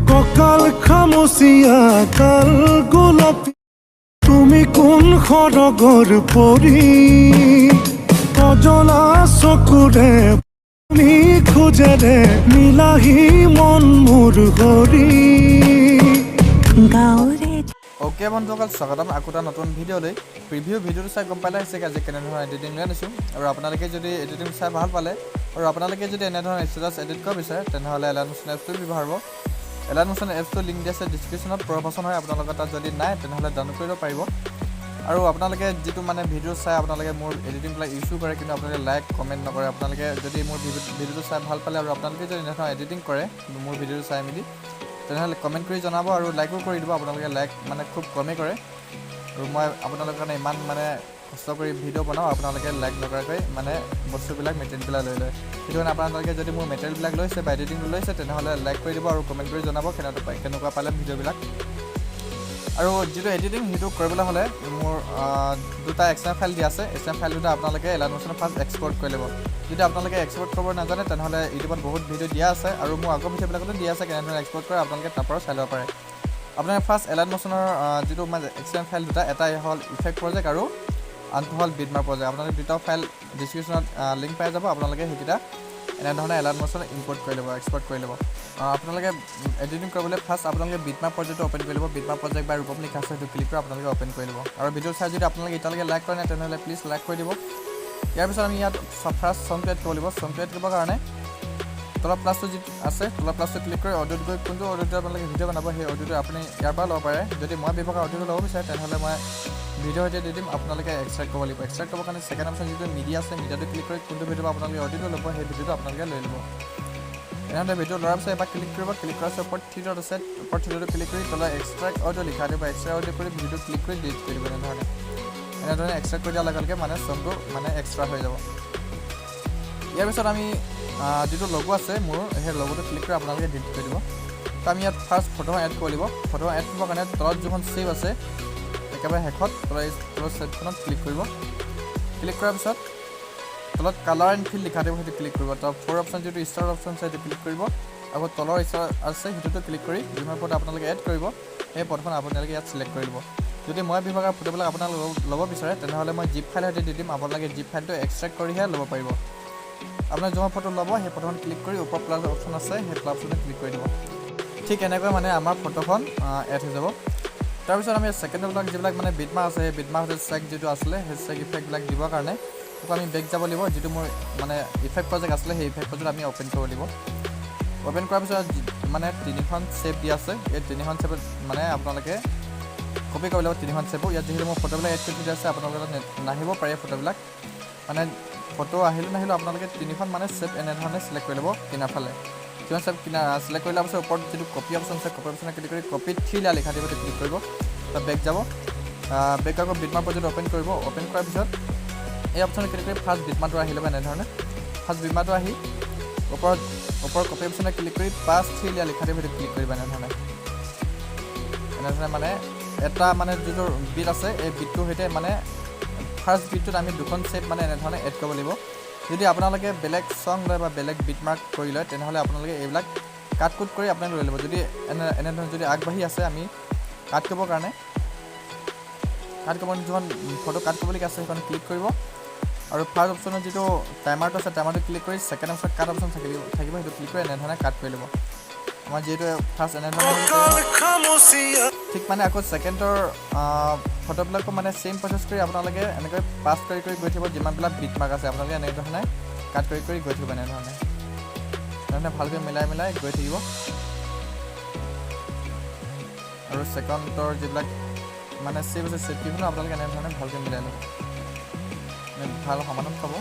ককাল খামুচিয়া কাল গোলাপী তুমি কোন খড়গৰ পৰি অজলা চকুৰে তুমি খোজেৰে মিলাহি মন মোৰ হৰি গাঁৱৰে ওকে বন্ধুসকল স্বাগতম আকৌ এটা নতুন ভিডিঅ'লৈ প্ৰিভিউ ভিডিঅ'টো চাই গম পালে হৈছে আজি কেনেধৰণৰ এডিটিং লৈ আনিছোঁ আৰু আপোনালোকে যদি এডিটিং চাই ভাল পালে আৰু আপোনালোকে যদি এনেধৰণৰ ষ্টেটাছ এডিট কৰিব বিচাৰে তেনেহ'লে এলাইট মোশ্যন এপছটো ব্যৱহাৰ কৰিব এলাইট মোশ্যন এপছটো লিংক দি আছে ডিছক্ৰিপশ্যনত প্ৰভাৱচন হয় আপোনালোকৰ তাত যদি নাই তেনেহ'লে ডাউনলোড কৰিব পাৰিব আৰু আপোনালোকে যিটো মানে ভিডিঅ' চাই আপোনালোকে মোৰ এডিটিংবিলাক ইউজো কৰে কিন্তু আপোনালোকে লাইক কমেণ্ট নকৰে আপোনালোকে যদি মোৰ ভিডিঅ'টো চাই ভাল পালে আৰু আপোনালোকে যদি এনেধৰণৰ এডিটিং কৰে মোৰ ভিডিঅ'টো চাই মেলি তেনেহ'লে কমেণ্ট কৰি জনাব আৰু লাইকো কৰি দিব আপোনালোকে লাইক মানে খুব কমেই কৰে আৰু মই আপোনালোকৰ কাৰণে ইমান মানে কষ্ট কৰি ভিডিঅ' বনাওঁ আপোনালোকে লাইক নকৰাকৈ মানে বস্তুবিলাক মেটেৰিয়েলবিলাক লৈ লয় সেইটো কাৰণে আপোনালোকে যদি মোৰ মেটেৰিয়েলবিলাক লৈছে বা এডিটিংটো লৈছে তেনেহ'লে লাইক কৰি দিব আৰু কমেণ্ট কৰি জনাব কেনেকুৱা পালে ভিডিঅ'বিলাক আৰু যিটো এডিটিং সেইটো কৰিবলৈ হ'লে মোৰ দুটা এক্সএম ফাইল দিয়া আছে এক্সএম ফাইল দুটা আপোনালোকে এলাইট মোশ্যনত ফাৰ্ষ্ট এক্সপৰ্ট কৰি ল'ব যদি আপোনালোকে এক্সপৰ্ট কৰিব নাজানে তেনেহ'লে ইউটিউবত বহুত ভিডিঅ' দিয়া আছে আৰু মোৰ আগৰ ভিডিঅ'বিলাকতো দিয়া আছে কেনেধৰণে এক্সপৰ্ট কৰে আপোনালোকে তাৰ পৰাও চাই ল'ব পাৰে আপোনালোকে ফাৰ্ষ্ট এলাইট মোশ্যনৰ যিটো মানে এক্সএম ফাইল দুটা এটা হ'ল ইফেক্ট প্ৰজেক্ট আৰু আনটো হ'ল বিটমাৰ প্ৰজেক্ট আপোনালোকে দুটা ফাইল ডিছক্ৰিপশ্যনত লিংক পাই যাব আপোনালোকে সেইকেইটা এনেধৰণে এলাইট মোশ্যন ইম্পৰ্ট কৰি ল'ব এক্সপৰ্ট কৰি ল'ব আপোনালোকে এডিটিং কৰিবলৈ ফাৰ্ষ্ট আপোনালোকে বিটমাৰ প্ৰজেক্টটো অ'পেন কৰি ল'ব বিটমাৰ প্ৰজেক্ট বা ৰূপম লিখা আছে সেইটো ক্লিক কৰি আপোনালোকে অ'পেন কৰি ল'ব আৰু ভিডিঅ' চাই যদি আপোনালোকে এতিয়ালৈকে লাইক কৰে নাই তেনেহ'লে প্লিজ লাইক কৰি দিব ইয়াৰ পিছত আমি ইয়াত ফাৰ্ষ্ট চংটো এড কৰিব লাগিব চংটো এড কৰিবৰ কাৰণে তলৰ প্লাছটো যি আছে তলৰ প্লাছটো ক্লিক কৰি অডিঅ'ত গৈ কোনটো অডিঅ'টো আপোনালোকে ভিডিঅ' বনাব সেই অডিঅ'টো আপুনি ইয়াৰ পৰা ল'ব পাৰে যদি মই ব্যৱহাৰ কৰা অডিঅ'টো ল'ব বিচাৰে তেনেহ'লে মই ভিডিঅ' সৈতে দি দিম আপোনালোকে এক্সট্ৰেক্ট কৰিব লাগিব এক্সট্ৰেক্ট কৰিবৰ কাৰণে ছেকেণ্ড অপশ্যন যিটো মিডিয়া আছে মিডিয়াটো ক্লিক কৰি কোনটো ভিডিঅ' আপোনালোকে অডিঅ'টো ল'ব সেই ভিডিঅ'টো আপোনালোকে লৈ ল'ব এনেধৰণে ভিডিঅ' লোৱাৰ পিছত এবাৰ ক্লিক কৰিব ক্লিক কৰাৰ পিছত ওপৰত থ্ৰীডট আছে ওপৰত থ্ৰীডটটো ক্লিক কৰি তলৰ এক্সট্ৰেক্ট অডিঅ' লিখা দিব এক্সট্ৰেক্ট অডিঅ' কৰি ভিডিঅ'টো ক্লিক কৰি ডিলিট কৰি দিব এনেধৰণে এক্সট্ৰেক্ট কৰি দিয়াৰ লগে লগে মানে চংটো মানে এক্সট্ৰা হৈ যাব ইয়াৰ পিছত আমি যিটো লগো আছে মোৰ সেই লগোটো ক্লিক কৰি আপোনালোকে ডিলিট কৰি দিব তো আমি ইয়াত ফাৰ্ষ্ট ফটো এড কৰি দিব ফটো এড কৰিবৰ কাৰণে তলত যিখন ছেভ আছে একেবাৰে শেষত তলৰ ছেভখনত ক্লিক কৰিব ক্লিক কৰাৰ পিছত তলত কালাৰ এণ্ড ফিল লিখা দিব সেইটো ক্লিক কৰিব তাৰ ফ'ৰ অপশ্যন যিটো ষ্টাৰ অপশ্যন আছে সেইটো ক্লিক কৰিব আকৌ তলৰ ষ্টাৰ আছে সেইটোতো ক্লিক কৰি যিমান ফটো আপোনালোকে এড কৰিব সেই ফটোখন আপোনালোকে ইয়াত ছিলেক্ট কৰি দিব যদি মই ব্যৱহাৰ কৰা ফটোবিলাক আপোনালোকে ল'ব বিচাৰে তেনেহ'লে মই জিপ ফাইল সৈতে দি দিম আপোনালোকে জিপ ফাইলটো এক্সট্ৰেক্ট কৰিহে ল'ব পাৰিব আপোনাৰ যোৱা ফটো ল'ব সেই ফটোখন ক্লিক কৰি ওপৰ প্লাছ অপশ্যন আছে সেই প্লাছ অপশ্যনত ক্লিক কৰি দিব ঠিক এনেকৈ মানে আমাৰ ফটোখন এড হৈ যাব তাৰপিছত আমি ছেকেণ্ডবিলাক যিবিলাক মানে বিটমাৰ আছে সেই বিটমাৰ সৈতে চেক যিটো আছিলে সেই চেক ইফেক্টবিলাক দিবৰ কাৰণে আকৌ আমি বেক যাব লাগিব যিটো মোৰ মানে ইফেক্ট প্ৰজেক্ট আছিলে সেই ইফেক্ট প্ৰজেক্ট আমি অ'পেন কৰিব লাগিব অ'পেন কৰাৰ পিছত মানে তিনিখন ছেভ দিয়া আছে এই তিনিখন ছেভত মানে আপোনালোকে কপি কৰিব লাগিব তিনিখন ছেভো ইয়াত যিহেতু মোৰ ফটোবিলাক এড কৰি দিয়া আছে আপোনালোকে নাহিব পাৰে ফটোবিলাক মানে ফটো আহিলেও নাহিলেও আপোনালোকে তিনিখন মানে ছেভ এনেধৰণে ছিলেক্ট কৰি ল'ব কিনাৰ ফালে কিমান ছেভ ছিলেক্ট কৰি লোৱাৰ পিছত ওপৰত যিটো কপি অপশ্যন আছে কপি অপশ্যনে ক্লিক কৰি কপিত থ্ৰী লেয়াৰ লিখা দিব ক্লিক কৰিব তাত বেক যাব বেক আকৌ বিটমাৰ প্ৰজেক্ট অ'পেন কৰিব অ'পেন কৰাৰ পিছত এই অপশ্যনে ক্লিক কৰি ফাৰ্ষ্ট বিটমাৰটো আহি ল'ব এনেধৰণে ফাৰ্ষ্ট বিটমাৰটো আহি ওপৰ কপি অপশ্যনে ক্লিক কৰি পাঁচ থ্ৰী লেয়াৰ লিখা দিব ক্লিক কৰিব এনেধৰণে মানে এটা মানে যিটো বিট আছে এই বিটটোৰ সৈতে মানে ফাৰ্ষ্ট বিটটোত আমি দুখন ছেভ মানে এনেধৰণে এড কৰিব লাগিব যদি আপোনালোকে বেলেগ চং লয় বা বেলেগ বিটমাৰ্ক কৰি লয় তেনেহ'লে আপোনালোকে এইবিলাক কাট কুট কৰি আপোনালোকে লৈ ল'ব যদি এনেধৰণে যদি আগবাঢ়ি আছে আমি কাট কৰিবৰ কাৰণে যিখন ফটো কাট কৰিবলগীয়া আছে সেইখন ক্লিক কৰিব আৰু ফাৰ্ষ্ট অপশ্যনত যিটো টাইমাৰটো আছে টাইমাৰটো ক্লিক কৰি ছেকেণ্ড অপশ্যনত কাট অপশ্যন থাকিব সেইটো ক্লিক কৰি এনেধৰণে কাট কৰি ল'ব আমাৰ যিহেতু ফাৰ্ষ্ট এনেধৰণে ঠিক মানে আকৌ ছেকেণ্ডৰ ফটোবিলাকো মানে ছেইম প্ৰচেছ কৰি আপোনালোকে এনেকৈ পাছ কৰি গৈ থাকিব যিমানবিলাক বিটমাৰ্ক আছে আপোনালোকে এনেধৰণে কাট কৰি গৈ থাকিব এনেধৰণে ভালকৈ মিলাই গৈ থাকিব আৰু ছেকেণ্ডৰ যিবিলাক মানে ছেভ আছে ছেভকেইখনো আপোনালোকে এনেধৰণে ভালকৈ মিলাই ল'ব ভাল সমাধান পাব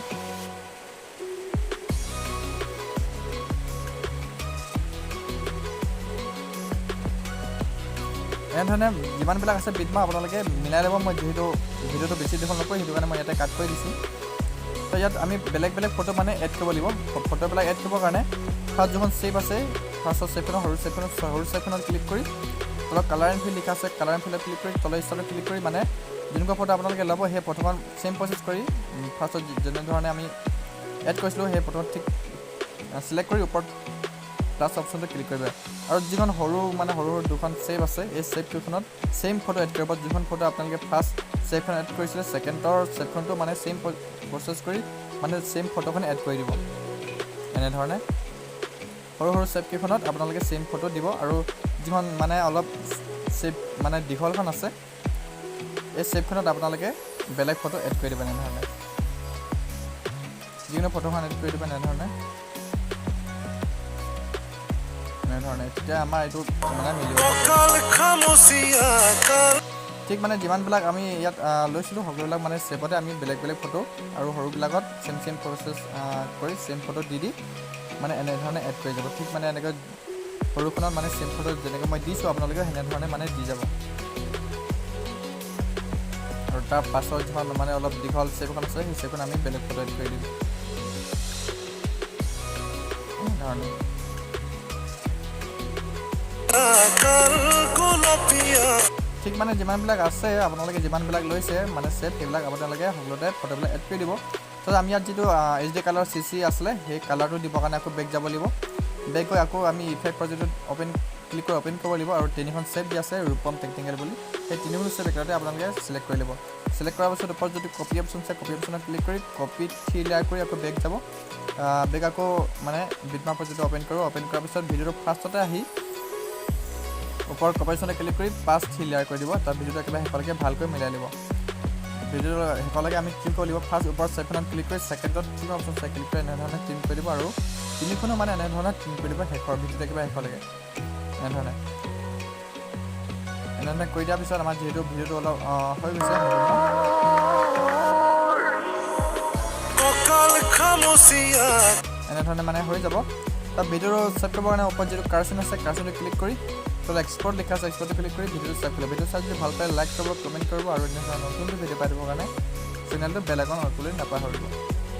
এনেধৰণে যিমানবিলাক আছে বিটমাৰ্ক আপোনালোকে মিলাই ল'ব মই যিহেতু ভিডিঅ'টো বেছি দীঘল নকৰোঁ সেইটো কাৰণে মই ইয়াতে কাট কৰি দিছোঁ তো ইয়াত আমি বেলেগ বেলেগ ফটো মানে এড কৰিব লাগিব ফটোবিলাক এড কৰিবৰ কাৰণে ফাৰ্ষ্ট যিখন ছেভ আছে ফাৰ্ষ্টৰ ছেভখনত সৰু ছেভখনত ক্লিক কৰি তলত কালাৰ এণ্ড ফিল লিখা আছে কালাৰ এণ্ড ফিলত ক্লিক কৰি তলৰ ষ্টাৰত ক্লিক কৰি মানে যোনকুৱা ফটো আপোনালোকে ল'ব সেই ফটোখন সেম প্ৰচেছ কৰি ফাৰ্ষ্টত যেনেধৰণে আমি এড কৰিছিলোঁ সেই ফটোখন ঠিক সিলেক্ট কৰি ওপৰত প্লাছ অপশ্যনটো ক্লিক কৰিব আৰু যিখন সৰু সৰু দুখন ছেভ আছে এই ছেভকেইখনত ছেইম ফটো এড কৰিব যিখন ফটো আপোনালোকে ফাৰ্ষ্ট ছেভখন এড কৰিছিলে ছেকেণ্ডৰ ছেভখনটো ছেইম প্ৰচেছ কৰি ছেইম ফটোখন এড কৰি দিব এনেধৰণে সৰু ছেভকেইখনত আপোনালোকে ছেইম ফটো দিব আৰু যিখন অলপ ছেভ দীঘলখন আছে এই ছেভখনত আপোনালোকে বেলেগ ফটো এড কৰি দিব এনেধৰণে যিকোনো ফটোখন এড কৰি দিব এনেধৰণে তেতিয়া আমাৰ এইটো মিলিব ঠিক যিমানবিলাক আমি ইয়াত লৈছিলোঁ সকলোবিলাক ছেভতে আমি বেলেগ বেলেগ ফটো আৰু সৰুবিলাকত ছেম প্ৰচেছ কৰি ছেম ফটো দি এনেধৰণে এড কৰি যাব ঠিক এনেকৈ সৰুখনত ছেম ফটো যেনেকৈ মই দিছোঁ আপোনালোকে সেনেধৰণে দি যাব আৰু তাৰ পাছত যিখন অলপ দীঘল ছেভখন আছে সেই ছেভখন আমি বেলেগ ফটো এড কৰি দিম এনেধৰণে ঠিক যিমানবিলাক আছে আপোনালোকে যিমানবিলাক লৈছে ছেভ সেইবিলাক আপোনালোকে সকলোতে ফটোবিলাক এড কৰি দিব তাৰপিছত আমি ইয়াত যিটো HD কালাৰ CC আছিলে সেই কালাৰটো দিবৰ কাৰণে আকৌ বেক যাব লাগিব বেক গৈ আকৌ আমি ইফেক্টৰ যিটো ক্লিক কৰি অ'পেন কৰিব লাগিব আৰু তিনিখন ছেভ দি আছে ৰূপম টেকনিকেল বুলি সেই তিনিখন ছেভ একেলগতে আপোনালোকে চিলেক্ট কৰি ল'ব চিলেক্ট কৰাৰ পাছত ওপৰত যদি কপি অপশ্যন আছে কপি অপশ্যনত ক্লিক কৰি কপি 3 লেয়াৰ কৰি আকৌ বেক যাব বেক আকৌ বিটমাপৰ যিটো অ'পেন কৰোঁ অ'পেন কৰাৰ পিছত ভিডিঅ'টো ফাৰ্ষ্টতে আহি ওপৰত কপি অপশ্যনে ক্লিক কৰি 5 লেয়াৰ কৰি দিব তাৰ ভিডিঅ'টো একেবাৰে শেষলৈকে ভালকৈ মিলাই ল'ব ভিডিঅ'টো শেষলৈকে আমি কি কৰিব লাগিব ফাৰ্ষ্ট ওপৰত ছেভখনত ক্লিক কৰি ছেকেণ্ডত কি অপশ্যন আছে ক্লিক কৰি এনেধৰণে ট্ৰিম কৰি দিব আৰু তিনিখনো এনেধৰণে ট্ৰিম কৰি দিব শেষৰ ভিডিঅ'টো একেবাৰে শেষলৈকে এনেধৰণে কৰি দিয়াৰ পিছত আমাৰ যিহেতু ভিডিঅ'টো অলপ হৈ গৈছে এনেধৰণে হৈ যাব তাৰ ভিডিঅ'টো ছেভ কৰিবৰ কাৰণে ওপৰত যিটো কাৰ্চন আছে কাৰ্চনটো ক্লিক কৰি তলত এক্সপৰ্ট লিখা আছে এক্সপৰ্টটো ক্লিক কৰি ভিডিঅ'টো ছেভ কৰিব ভিডিঅ' চাই যদি ভাল পায় লাইক কৰিব কমেণ্ট কৰিব আৰু এনেধৰণৰ নতুন ভিডিঅ' পাই দিবৰ কাৰণে চেনেলটো বেল আইকন অন কৰি নাপাহৰিব